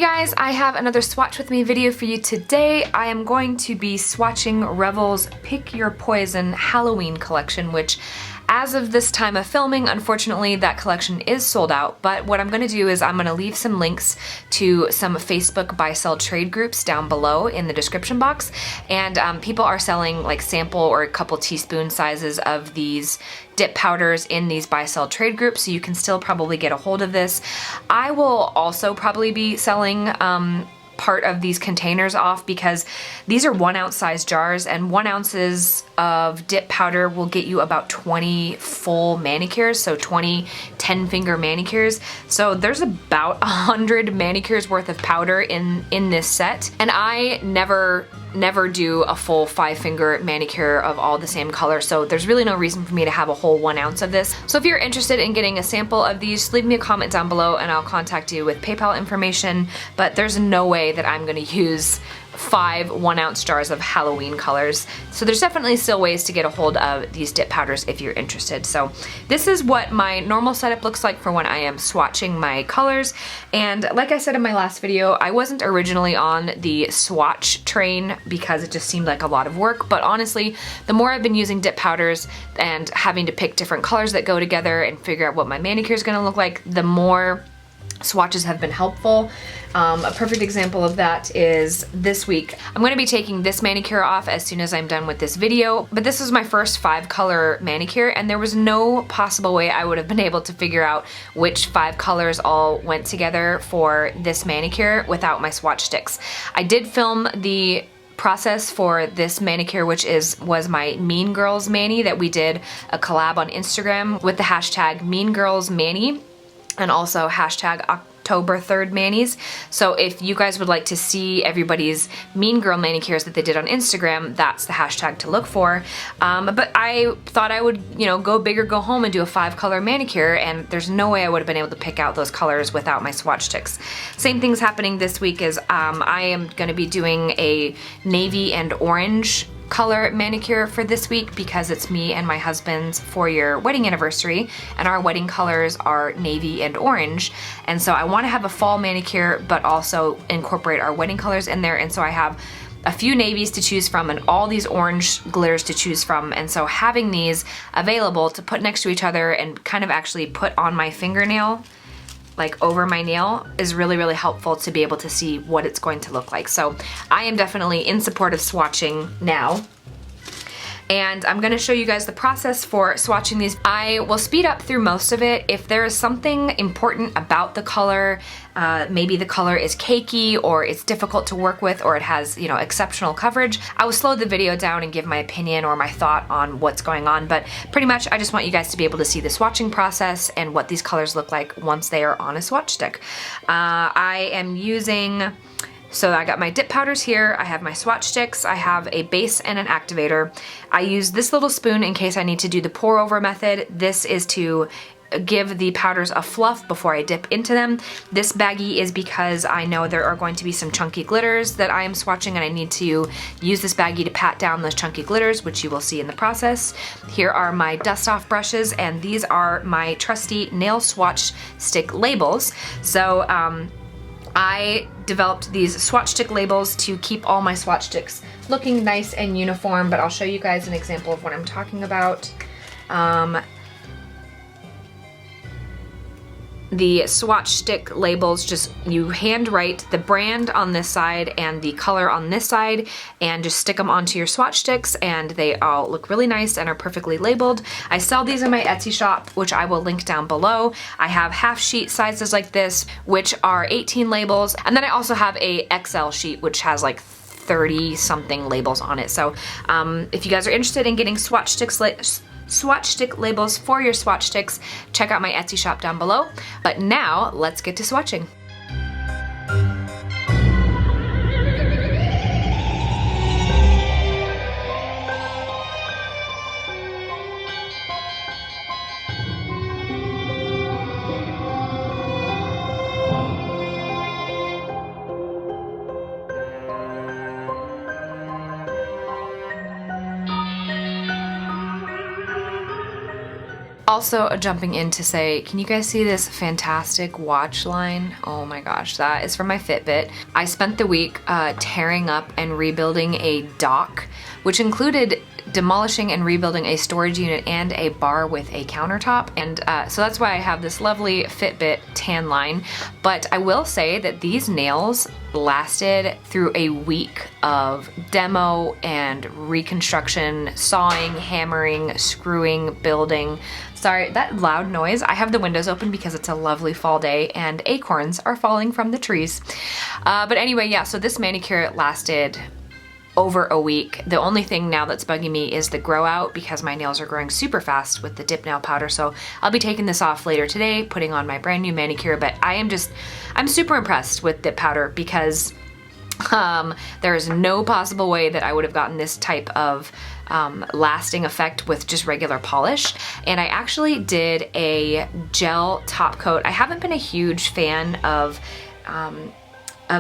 guys, I have another swatch with me video for you today. I am going to be swatching Revel's Pick Your Poison Halloween collection, which as of this time of filming, unfortunately, that collection is sold out, but what I'm going to do is I'm going to leave some links to some Facebook buy-sell trade groups down below in the description box, and people are selling like sample or a couple teaspoon sizes of these dip powders in these buy-sell trade groups, so you can still probably get a hold of this. I will also probably be selling part of these containers off because these are 1 ounce size jars, and 1 ounces of dip powder will get you about 20 full manicures, so 20 10-finger manicures. So there's about 100 manicures worth of powder in this set, and I never do a full 5-finger manicure of all the same color, so there's really no reason for me to have a whole 1 ounce of this. So if you're interested in getting a sample of these, leave me a comment down below and I'll contact you with PayPal information, but there's no way that I'm gonna use 5 1-ounce jars of Halloween colors. So there's definitely still ways to get a hold of these dip powders if you're interested. So this is what my normal setup looks like for when I am swatching my colors. And like I said in my last video, I wasn't originally on the swatch train because it just seemed like a lot of work, but honestly, the more I've been using dip powders and having to pick different colors that go together and figure out what my manicure is going to look like, the more swatches have been helpful. A perfect example of that is this week. I'm going to be taking this manicure off as soon as I'm done with this video, but this was my first 5-color manicure, and there was no possible way I would have been able to figure out which 5 colors all went together for this manicure without my swatch sticks. I did film the process for this manicure, which was my Mean Girls mani that we did a collab on Instagram with the hashtag Mean Girls Mani, and also hashtag October 3rd manis. So if you guys would like to see everybody's Mean Girl manicures that they did on Instagram, that's the hashtag to look for. But I thought I would, you know, go big or go home and do a 5-color manicure, and there's no way I would have been able to pick out those colors without my swatch sticks. Same thing's happening this week as I am going to be doing a navy and orange color manicure for this week because it's me and my husband's 4-year wedding anniversary, and our wedding colors are navy and orange, and so I want to have a fall manicure but also incorporate our wedding colors in there, and so I have a few navies to choose from and all these orange glitters to choose from, and so having these available to put next to each other and kind of actually put on my fingernail, like over my nail, is really, really helpful to be able to see what it's going to look like. So I am definitely in support of swatching now. And I'm gonna show you guys the process for swatching these. I will speed up through most of it. If there is something important about the color, maybe the color is cakey or it's difficult to work with or it has, you know, exceptional coverage, I will slow the video down and give my opinion or my thought on what's going on. But pretty much I just want you guys to be able to see the swatching process and what these colors look like once they are on a swatch stick. I am using, so I got my dip powders here, I have my swatch sticks, I have a base and an activator. I use this little spoon in case I need to do the pour over method. This is to give the powders a fluff before I dip into them. This baggie is because I know there are going to be some chunky glitters that I am swatching, and I need to use this baggie to pat down those chunky glitters, which you will see in the process. Here are my dust off brushes, and these are my trusty nail swatch stick labels. So I developed these swatch stick labels to keep all my swatch sticks looking nice and uniform, but I'll show you guys an example of what I'm talking about. The swatch stick labels, just you handwrite the brand on this side and the color on this side and just stick them onto your swatch sticks, and they all look really nice and are perfectly labeled. I sell these in my Etsy shop, which I will link down below. I have half sheet sizes like this, which are 18 labels, and then I also have a XL sheet which has like 30 something labels on it. So if you guys are interested in getting swatch stick labels for your swatch sticks, check out my Etsy shop down below. But now let's get to swatching. Also jumping in to say, can you guys see this fantastic watch line? Oh my gosh, that is from my Fitbit. I spent the week tearing up and rebuilding a dock, which included demolishing and rebuilding a storage unit and a bar with a countertop. And so that's why I have this lovely Fitbit tan line. But I will say that these nails lasted through a week of demo and reconstruction, sawing, hammering, screwing, building. Sorry, that loud noise. I have the windows open because it's a lovely fall day and acorns are falling from the trees. But anyway, yeah, so this manicure lasted over a week. The only thing now that's bugging me is the grow out because my nails are growing super fast with the dip nail powder. So I'll be taking this off later today, putting on my brand new manicure, but I'm super impressed with dip powder because there is no possible way that I would have gotten this type of lasting effect with just regular polish. And I actually did a gel top coat. I haven't been a huge fan of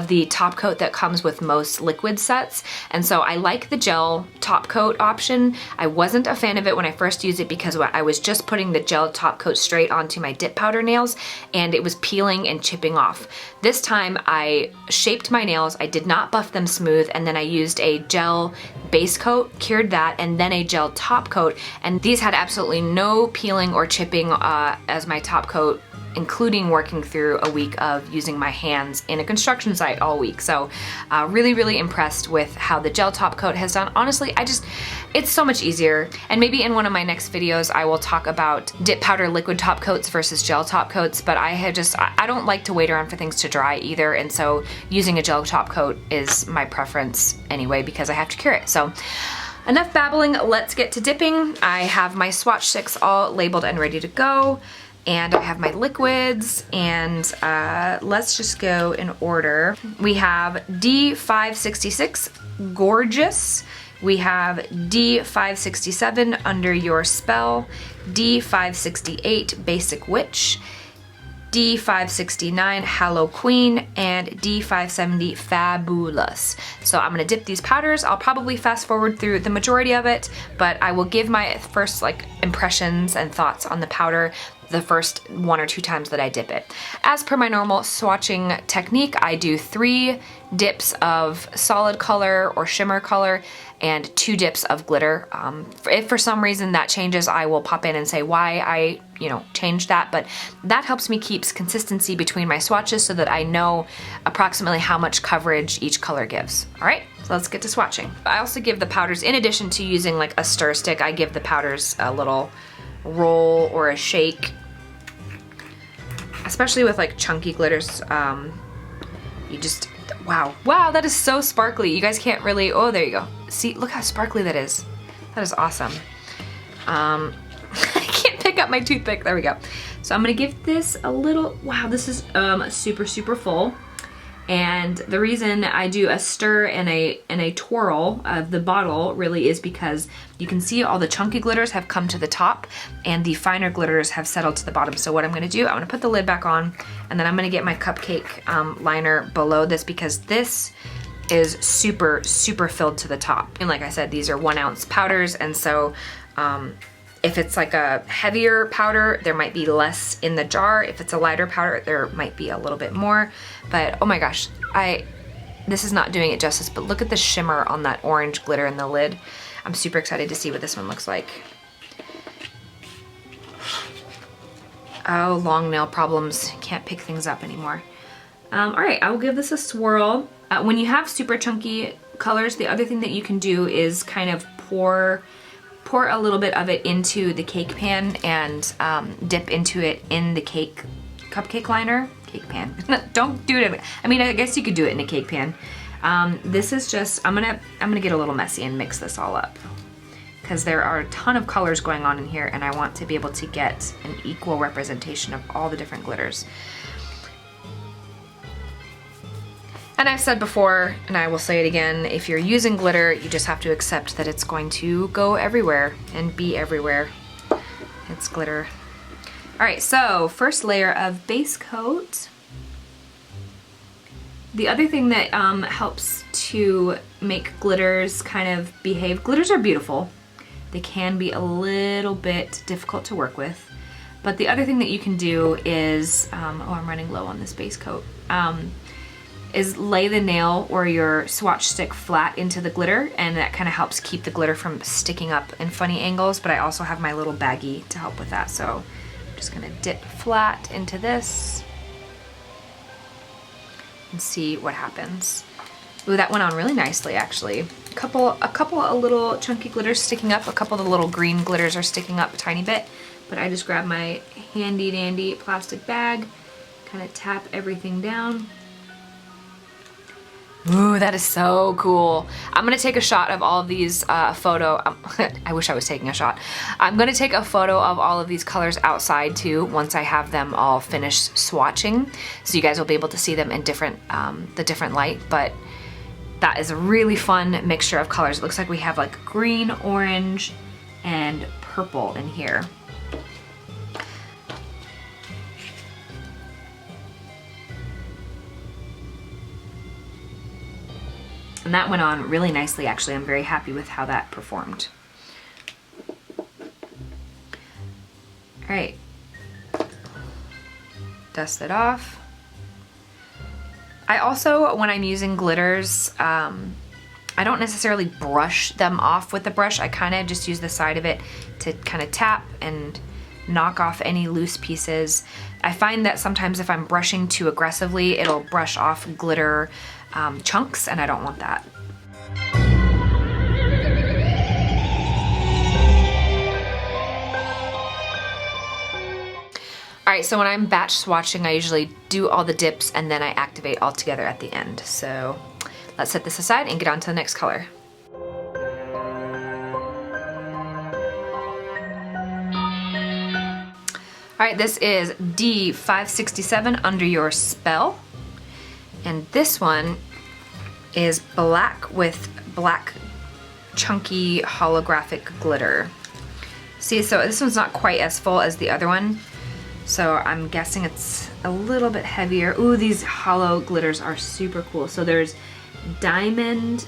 the top coat that comes with most liquid sets, and so I like the gel top coat option. I wasn't a fan of it when I first used it because I was just putting the gel top coat straight onto my dip powder nails and it was peeling and chipping off. This time I shaped my nails, I did not buff them smooth, and then I used a gel base coat, cured that, and then a gel top coat, and these had absolutely no peeling or chipping as my top coat, including working through a week of using my hands in a construction site all week. So really, really impressed with how the gel top coat has done. Honestly, it's so much easier. And maybe in one of my next videos, I will talk about dip powder liquid top coats versus gel top coats, but I don't like to wait around for things to dry either. And so using a gel top coat is my preference anyway, because I have to cure it. So enough babbling, let's get to dipping. I have my Swatch 6 all labeled and ready to go. And I have my liquids, and let's just go in order. We have D566, Gorgeous. We have D567, Under Your Spell. D568, Basic Witch. D569, Hallow Queen, and D570, Fabulous. So I'm gonna dip these powders. I'll probably fast forward through the majority of it, but I will give my first impressions and thoughts on the powder the first 1 or 2 times that I dip it. As per my normal swatching technique, I do 3 dips of solid color or shimmer color and 2 dips of glitter. If for some reason that changes, I will pop in and say why I changed that, but that helps me keep consistency between my swatches so that I know approximately how much coverage each color gives. All right, so let's get to swatching. I also give the powders, in addition to using a stir stick, I give the powders a little roll or a shake, especially with chunky glitters. You just, wow, that is so sparkly. You guys can't really, oh, there you go. See, look how sparkly that is. That is awesome. I can't pick up my toothpick, there we go. So I'm gonna give this a little, wow, this is super, super full. And the reason I do a stir and a twirl of the bottle really is because you can see all the chunky glitters have come to the top and the finer glitters have settled to the bottom. So what I'm gonna do, I'm gonna put the lid back on, and then I'm gonna get my cupcake liner below this because this is super, super filled to the top. And like I said, these are 1 ounce powders, and so if it's a heavier powder, there might be less in the jar. If it's a lighter powder, there might be a little bit more. But oh my gosh, this is not doing it justice, but look at the shimmer on that orange glitter in the lid. I'm super excited to see what this one looks like. Oh, long nail problems. Can't pick things up anymore. All right, I will give this a swirl. When you have super chunky colors, the other thing that you can do is kind of pour a little bit of it into the cake pan and dip into it in the cupcake liner. Cake pan. Don't do it. I mean, I guess you could do it in a cake pan. This is just, I'm gonna get a little messy and mix this all up because there are a ton of colors going on in here, and I want to be able to get an equal representation of all the different glitters. And I've said before, and I will say it again, if you're using glitter, you just have to accept that it's going to go everywhere and be everywhere. It's glitter. All right, so first layer of base coat. The other thing that helps to make glitters kind of behave, glitters are beautiful, They can be a little bit difficult to work with. But the other thing that you can do is, oh, I'm running low on this base coat, is lay the nail or your swatch stick flat into the glitter, and that kind of helps keep the glitter from sticking up in funny angles. But I also have my little baggie to help with that. So I'm just gonna dip flat into this and see what happens. Ooh, that went on really nicely, actually. A couple of little chunky glitters sticking up. A couple of the little green glitters are sticking up a tiny bit. But I just grabbed my handy dandy plastic bag, kind of tap everything down. Ooh, that is so cool. I'm gonna take a shot of all of these I wish I was taking a shot. I'm gonna take a photo of all of these colors outside too once I have them all finished swatching. So you guys will be able to see them in different, the different light, but that is a really fun mixture of colors. It looks like we have like green, orange, and purple in here. And that went on really nicely, actually. I'm very happy with how that performed. All right. Dust it off. I also, when I'm using glitters, I don't necessarily brush them off with the brush. I kind of just use the side of it to kind of tap and knock off any loose pieces. I find that sometimes if I'm brushing too aggressively, it'll brush off glitter chunks, and I don't want that. All right, so when I'm batch swatching, I usually do all the dips and then I activate all together at the end. So let's set this aside and get on to the next color. All right, this is D567, Under Your Spell. And this one is black with black chunky holographic glitter. See, so this one's not quite as full as the other one. So I'm guessing it's a little bit heavier. Ooh, these hollow glitters are super cool. So there's diamond,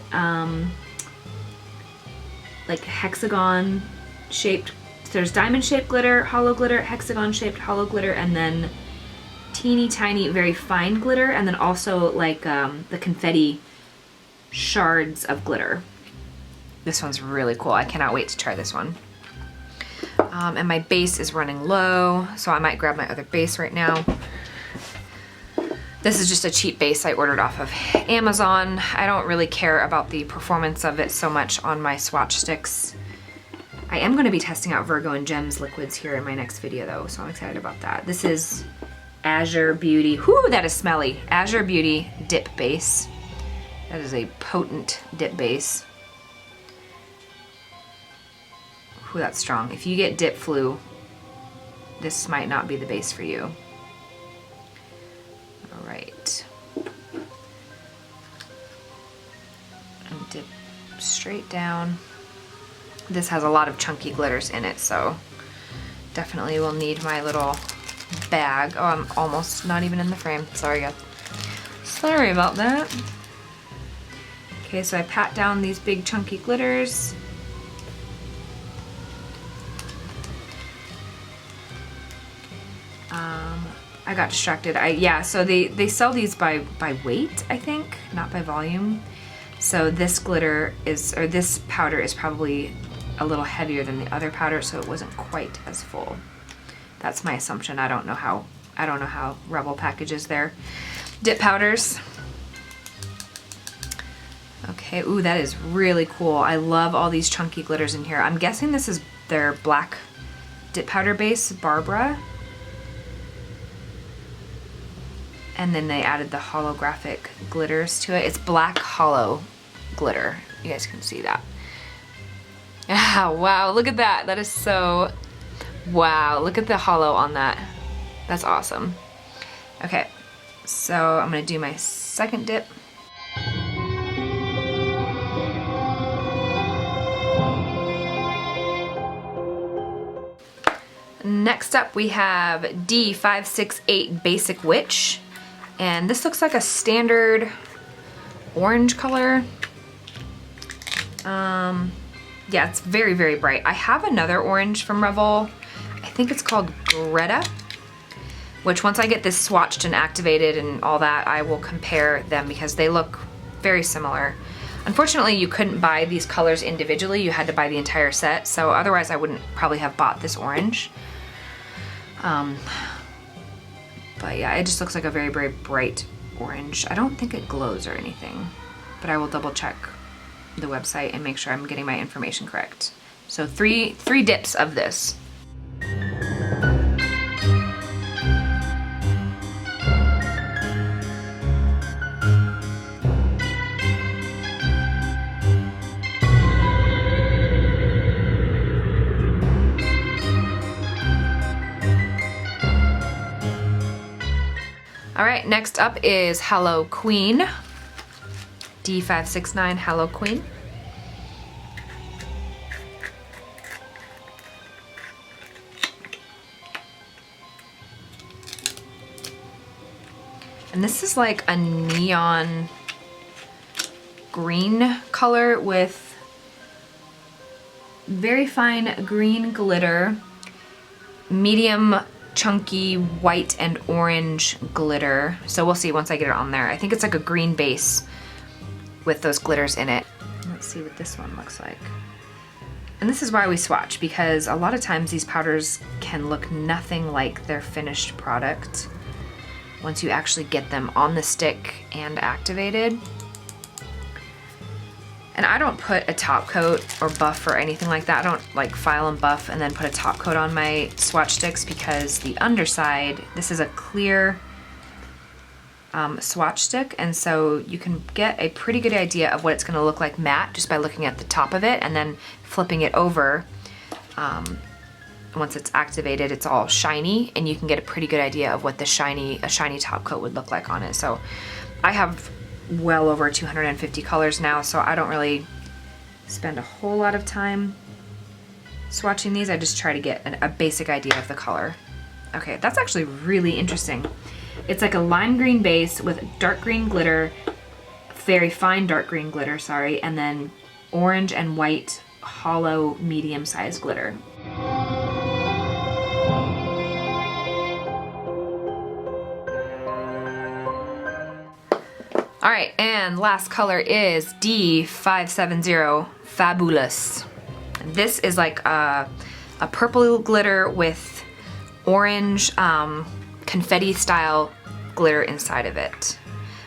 like hexagon shaped. There's diamond shaped glitter, hollow glitter, hexagon shaped hollow glitter, and then teeny tiny, very fine glitter, and then also like the confetti shards of glitter. This one's really cool. I cannot wait to try this one. And my base is running low, so I might grab my other base right now. This is just a cheap base I ordered off of Amazon. I don't really care about the performance of it so much on my swatch sticks. I am going to be testing out Virgo and Gems liquids here in my next video though, so I'm excited about that. This is Azure Beauty. Whoo, that is smelly. Azure Beauty dip base. That is a potent dip base. Ooh, that's strong. If you get dip flu, this might not be the base for you. All right. And dip straight down. This has a lot of chunky glitters in it, so definitely will need my little bag. Oh, I'm almost not even in the frame. Sorry, guys. Sorry about that. Okay, so I pat down these big chunky glitters. I got distracted. Yeah, so they sell these by weight, I think, not by volume. So this glitter is, or this powder is probably a little heavier than the other powder, so it wasn't quite as full. That's my assumption. I don't know how Revel packages their dip powders. Okay, ooh, that is really cool. I love all these chunky glitters in here. I'm guessing this is their black dip powder base, Barbara. And then they added the holographic glitters to it. It's black hollow glitter. You guys can see that. Ah, wow, look at that. That is so, wow, look at the hollow on that. That's awesome. Okay, so I'm gonna do my second dip. Next up we have D568 Basic Witch. And this looks like a standard orange color. Yeah, it's very, very bright. I have another orange from Revel. I think it's called Greta, which once I get this swatched and activated and all that, I will compare them because they look very similar. Unfortunately, you couldn't buy these colors individually. You had to buy the entire set, so otherwise I wouldn't probably have bought this orange. But yeah, it just looks like a very, very bright orange. I don't think it glows or anything, but I will double check the website and make sure I'm getting my information correct. So three dips of this. All right, next up is Hello Queen. D569 Hello Queen. And this is like a neon green color with very fine green glitter, medium chunky white and orange glitter. So we'll see once I get it on there. I think it's like a green base with those glitters in it. Let's see what this one looks like. And this is why we swatch, because a lot of times these powders can look nothing like their finished product once you actually get them on the stick and activated. And I don't put a top coat or buff or anything like that. I don't like file and buff and then put a top coat on my swatch sticks because the underside, this is a clear swatch stick, and so you can get a pretty good idea of what it's gonna look like matte just by looking at the top of it and then flipping it over. Once it's activated, it's all shiny, and you can get a pretty good idea of what a shiny top coat would look like on it. So I have well over 250 colors now, so I don't really spend a whole lot of time swatching these. I just try to get a basic idea of the color. Okay, that's actually really interesting. It's like a lime green base with dark green glitter, very fine dark green glitter, sorry, and then orange and white hollow medium-sized glitter. All right, and last color is D570 Fabulous. This is like a purple glitter with orange confetti style glitter inside of it.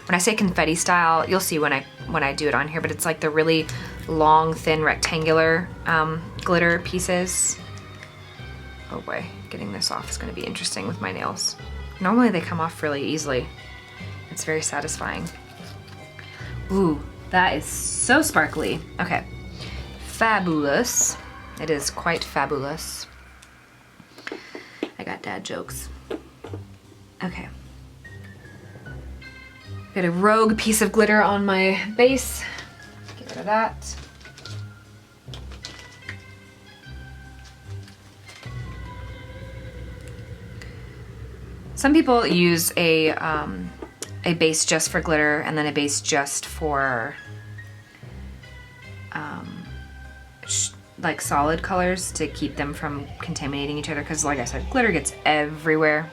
When I say confetti style, you'll see when I do it on here, but it's like the really long, thin, rectangular glitter pieces. Oh boy, getting this off is gonna be interesting with my nails. Normally they come off really easily. It's very satisfying. Ooh, that is so sparkly. Okay, fabulous. It is quite fabulous. I got dad jokes. Okay. Got a rogue piece of glitter on my base. Get rid of that. Some people use a base just for glitter and then a base just for like solid colors to keep them from contaminating each other, because like I said, glitter gets everywhere,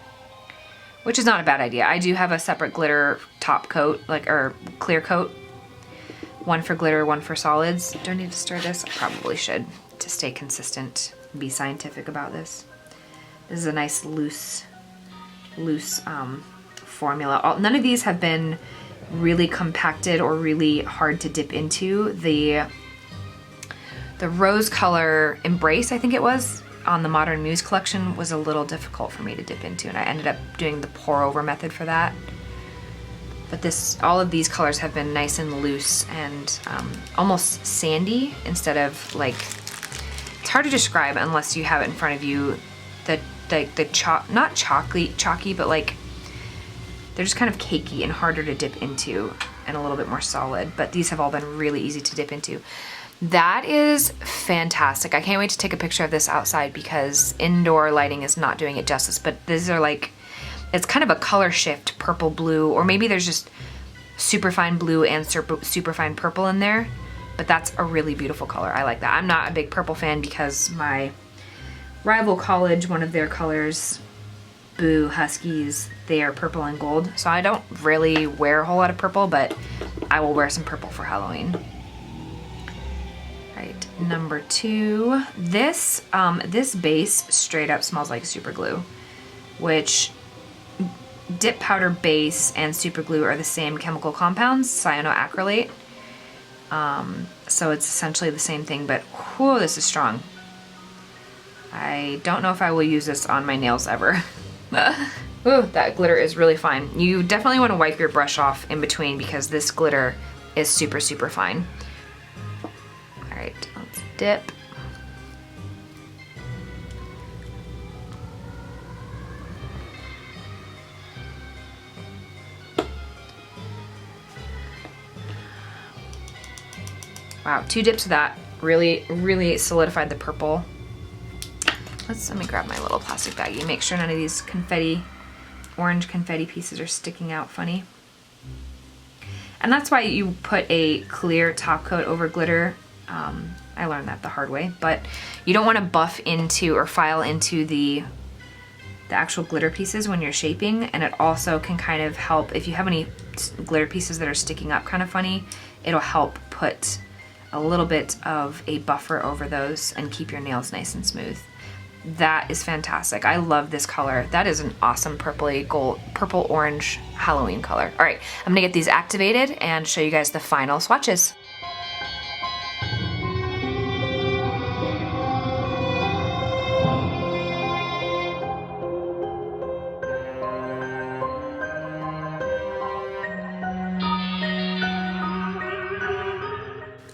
which is not a bad idea. I do have a separate glitter top coat, or clear coat, one for glitter, one for solids. Do I need to stir this? I probably should, to stay consistent and be scientific about this. This is a nice loose formula. None of these have been really compacted or really hard to dip into. The rose color Embrace, I think it was, on the Modern Muse collection was a little difficult for me to dip into, and I ended up doing the pour over method for that. But all of these colors have been nice and loose and almost sandy instead of like, it's hard to describe unless you have it in front of you. Not chalky, but like, they're just kind of cakey and harder to dip into and a little bit more solid, but these have all been really easy to dip into. That is fantastic. I can't wait to take a picture of this outside because indoor lighting is not doing it justice, but these are like, it's kind of a color shift, purple blue, or maybe there's just super fine blue and super fine purple in there. but that's a really beautiful color. I like that. I'm not a big purple fan because my rival college, one of their colors, Boo Huskies, they are purple and gold. So I don't really wear a whole lot of purple, but I will wear some purple for Halloween. Right, number 2. This base straight up smells like super glue, which dip powder base and super glue are the same chemical compounds, cyanoacrylate. So it's essentially the same thing, but whoa, this is strong. I don't know if I will use this on my nails ever. Ooh, that glitter is really fine. You definitely want to wipe your brush off in between because this glitter is super, super fine. All right, let's dip. Wow, 2 dips of that really, really solidified the purple. Let me grab my little plastic baggie. Make sure none of these orange confetti pieces are sticking out funny. And that's why you put a clear top coat over glitter. I learned that the hard way, but you don't want to buff into or file into the actual glitter pieces when you're shaping, and it also can kind of help if you have any glitter pieces that are sticking up kind of funny, it'll help put a little bit of a buffer over those and keep your nails nice and smooth. That is fantastic. I love this color. That is an awesome purple orange Halloween color. All right, I'm gonna get these activated and show you guys the final swatches.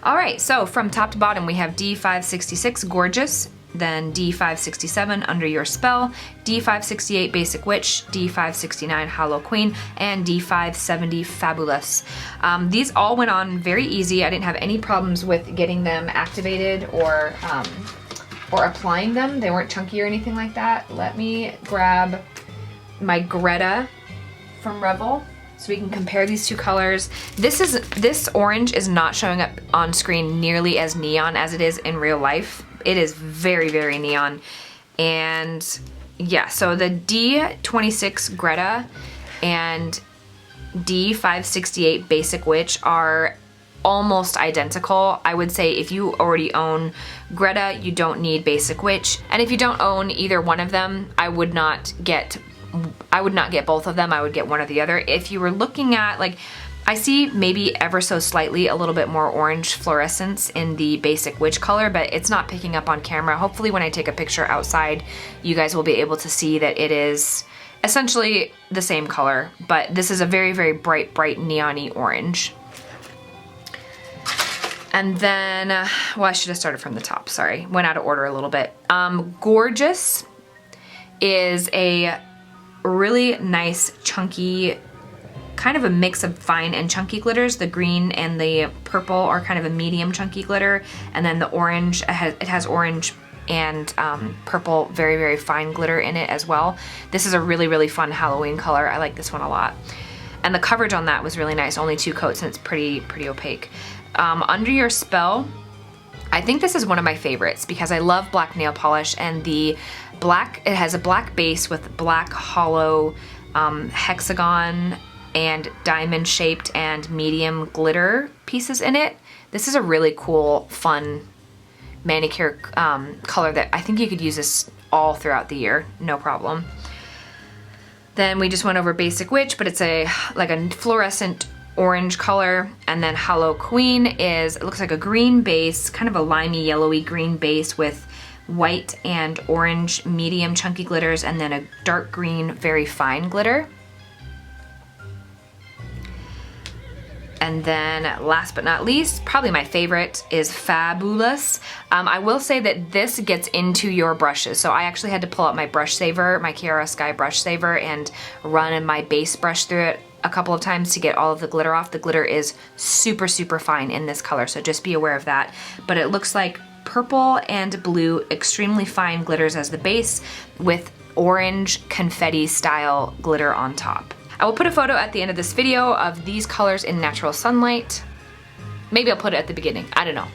All right, so from top to bottom, we have D566 Gorgeous, then D567 Under Your Spell, D568 Basic Witch, D569 Hollow Queen, and D570 Fabulous. These all went on very easy. I didn't have any problems with getting them activated or applying them. They weren't chunky or anything like that. Let me grab my Greta from Revel, so we can compare these 2 colors. This orange is not showing up on screen nearly as neon as it is in real life. It is very, very neon. And yeah, so the D26 Greta and D568 Basic Witch are almost identical. I would say if you already own Greta, you don't need Basic Witch. And if you don't own either one of them, I would not get both of them. I would get one or the other. If you were looking at, like, I see maybe ever so slightly a little bit more orange fluorescence in the Basic Witch color, but it's not picking up on camera. Hopefully when I take a picture outside, you guys will be able to see that it is essentially the same color, but this is a very, very bright, neon-y orange. And then, well, I should have started from the top, sorry. Went out of order a little bit. Gorgeous is a really nice, chunky, kind of a mix of fine and chunky glitters. The green and the purple are kind of a medium chunky glitter, and then the orange, it has orange and purple, very, very fine glitter in it as well. This is a really, really fun Halloween color. I like this one a lot. And the coverage on that was really nice, only 2 coats, and it's pretty opaque. Under Your Spell, I think this is one of my favorites because I love black nail polish, and it has a black base with black hollow hexagon and diamond shaped and medium glitter pieces in it. This is a really cool, fun manicure color that I think you could use this all throughout the year, no problem. Then we just went over Basic Witch, but it's like a fluorescent orange color. And then Hollow Queen it looks like a green base, kind of a limey yellowy green base with white and orange medium chunky glitters, and then a dark green very fine glitter. And then last but not least, probably my favorite, is Fabulous. I will say that this gets into your brushes. So I actually had to pull out my brush saver, my Kiara Sky brush saver, and run my base brush through it a couple of times to get all of the glitter off. The glitter is super, super fine in this color, so just be aware of that. But it looks like purple and blue, extremely fine glitters as the base with orange confetti style glitter on top. I will put a photo at the end of this video of these colors in natural sunlight. Maybe I'll put it at the beginning, I don't know.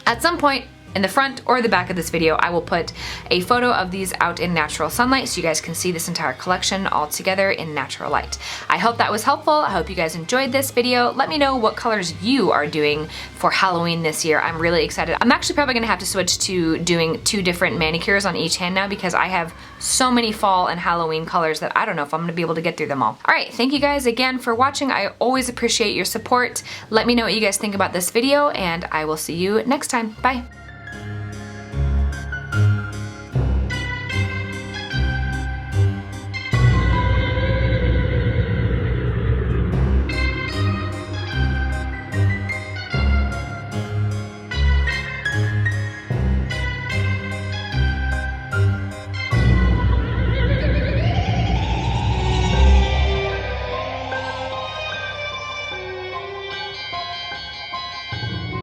At some point in the front or the back of this video, I will put a photo of these out in natural sunlight so you guys can see this entire collection all together in natural light. I hope that was helpful. I hope you guys enjoyed this video. Let me know what colors you are doing for Halloween this year. I'm really excited. I'm actually probably gonna have to switch to doing 2 different manicures on each hand now because I have so many fall and Halloween colors that I don't know if I'm gonna be able to get through them all. All right, thank you guys again for watching. I always appreciate your support. Let me know what you guys think about this video and I will see you next time. Bye.